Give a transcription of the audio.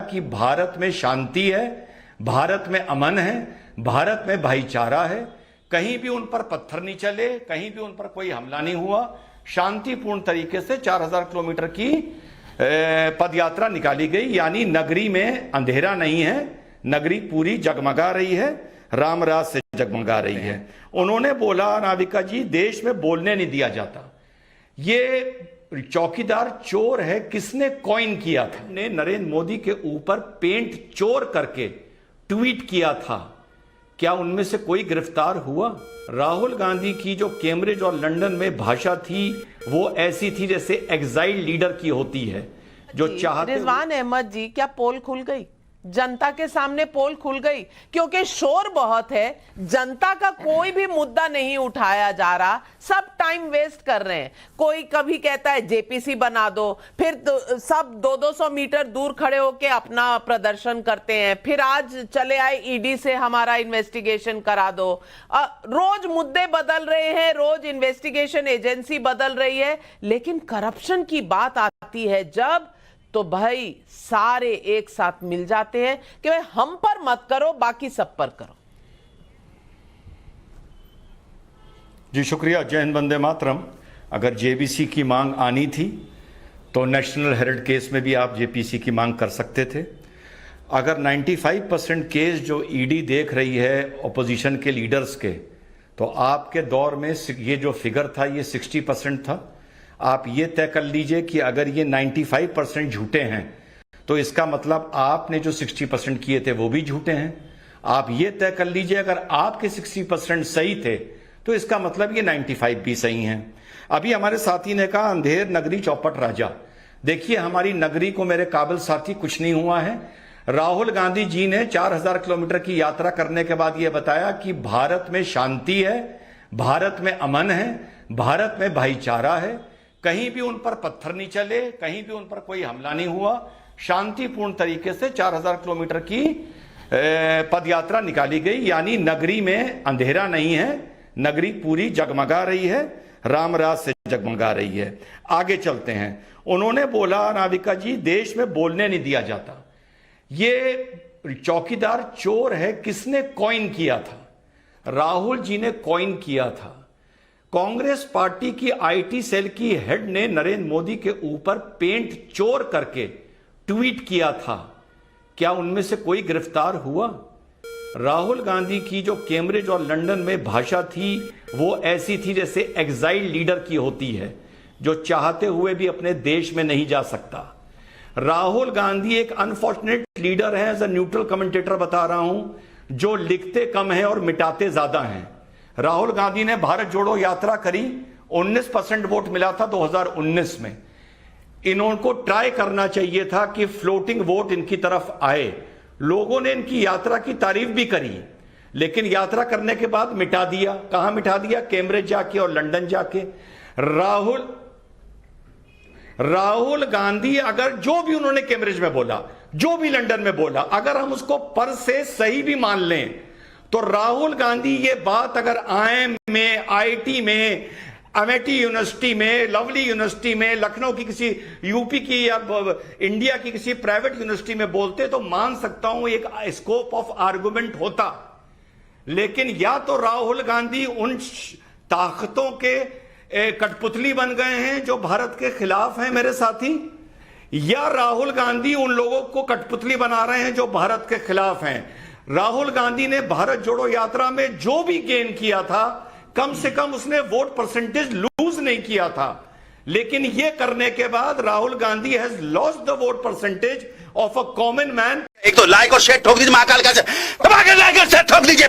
कि भारत में शांति है, भारत में अमन है, भारत में भाईचारा है, कहीं भी उन पर पत्थर नहीं चले, कहीं भी उन पर कोई हमला नहीं हुआ। शांतिपूर्ण तरीके से 4000 किलोमीटर की पदयात्रा निकाली गई, यानी नगरी में अंधेरा नहीं है, नगरी पूरी जगमगा रही है, राम राज से जगमगा रही है। उन्होंने बोला, नाविका जी, देश में बोलने नहीं दिया जाता, ये चौकीदार चोर है, किसने कॉइन किया था? ने नरेंद्र मोदी के ऊपर पेंट चोर करके ट्वीट किया था, क्या उनमें से कोई गिरफ्तार हुआ? राहुल गांधी की जो कैम्ब्रिज और लंदन में भाषा थी वो ऐसी थी जैसे एग्जाइल लीडर की होती है, जो चाहते। रिजवान अहमद जी, क्या पोल खुल गई? जनता के सामने पोल खुल गई? क्योंकि शोर बहुत है, जनता का कोई भी मुद्दा नहीं उठाया जा रहा, सब टाइम वेस्ट कर रहे हैं। कोई कभी कहता है जेपीसी बना दो, फिर सब 200-200 मीटर दूर खड़े होके अपना प्रदर्शन करते हैं, फिर आज चले आए ईडी से हमारा इन्वेस्टिगेशन करा दो। रोज मुद्दे बदल रहे हैं, रोज इन्वेस्टिगेशन एजेंसी बदल रही है, लेकिन करप्शन की बात आती है जब, तो भाई सारे एक साथ मिल जाते हैं कि भाई हम पर मत करो, बाकी सब पर करो। जी शुक्रिया। जय हिंद, वंदे मातरम। अगर जेबीसी की मांग आनी थी तो नेशनल हेरिटेज केस में भी आप जेपीसी की मांग कर सकते थे। अगर 95% केस जो ईडी देख रही है ऑपोजिशन के लीडर्स के, तो आपके दौर में ये जो फिगर था ये 60% था। आप ये तय कर लीजिए कि अगर ये 95% झूठे हैं तो इसका मतलब आपने जो 60% किए थे वो भी झूठे हैं। आप ये तय कर लीजिए अगर आपके 60% सही थे तो इसका मतलब ये 95 भी सही हैं। अभी हमारे साथी ने कहा अंधेर नगरी चौपट राजा। देखिए, हमारी नगरी को मेरे काबिल साथी कुछ नहीं हुआ है। राहुल गांधी जी ने 4000 किलोमीटर की यात्रा करने के बाद यह बताया कि भारत में शांति है, भारत में अमन है, भारत में भाईचारा है, कहीं भी उन पर पत्थर नहीं चले, कहीं भी उन पर कोई हमला नहीं हुआ। शांतिपूर्ण तरीके से 4000 किलोमीटर की पदयात्रा निकाली गई, यानी नगरी में अंधेरा नहीं है, नगरी पूरी जगमगा रही है, राम राज से जगमगा रही है। आगे चलते हैं। उन्होंने बोला, नाविका जी, देश में बोलने नहीं दिया जाता, ये चौकीदार चोर है, किसने कॉइन किया था? राहुल जी ने कॉइन किया था। कांग्रेस पार्टी की आईटी सेल की हेड ने नरेंद्र मोदी के ऊपर पेंट चोर करके ट्वीट किया था, क्या उनमें से कोई गिरफ्तार हुआ? राहुल गांधी की जो कैम्ब्रिज और लंदन में भाषा थी वो ऐसी थी जैसे एग्जाइल लीडर की होती है, जो चाहते हुए भी अपने देश में नहीं जा सकता। राहुल गांधी एक अनफॉर्चुनेट लीडर है, एज अ न्यूट्रल कमेंटेटर बता रहा हूं, जो लिखते कम है और मिटाते ज्यादा हैं। राहुल गांधी ने भारत जोड़ो यात्रा करी, 19% वोट मिला था 2019 में। इनको ट्राई करना चाहिए था कि फ्लोटिंग वोट इनकी तरफ आए। लोगों ने इनकी यात्रा की तारीफ भी करी, लेकिन यात्रा करने के बाद मिटा दिया। कहां मिटा दिया? कैम्ब्रिज जाके और लंदन जाके। राहुल गांधी, अगर जो भी उन्होंने कैम्ब्रिज में बोला, जो भी लंदन में बोला, अगर हम उसको पर से सही भी मान लें, तो राहुल गांधी ये बात अगर आईएम में, आईटी में, अमेठी यूनिवर्सिटी में, लवली यूनिवर्सिटी में, लखनऊ की किसी यूपी की या इंडिया की किसी प्राइवेट यूनिवर्सिटी में बोलते तो मान सकता हूं एक स्कोप ऑफ आर्गुमेंट होता। लेकिन या तो राहुल गांधी उन ताकतों के कठपुतली बन गए हैं जो भारत के खिलाफ हैं मेरे साथी, या राहुल गांधी उन लोगों को कठपुतली बना रहे हैं जो भारत के खिलाफ हैं। राहुल गांधी ने भारत जोड़ो यात्रा में जो भी गेन किया था, कम से कम उसने वोट परसेंटेज लूज नहीं किया था, लेकिन यह करने के बाद Rahul Gandhi has lost the vote percentage of a common man. एक तो लाइक और शेयर ठोक दीजिए, महाकाल का दबा के लाइक और शेयर ठोक दीजिए।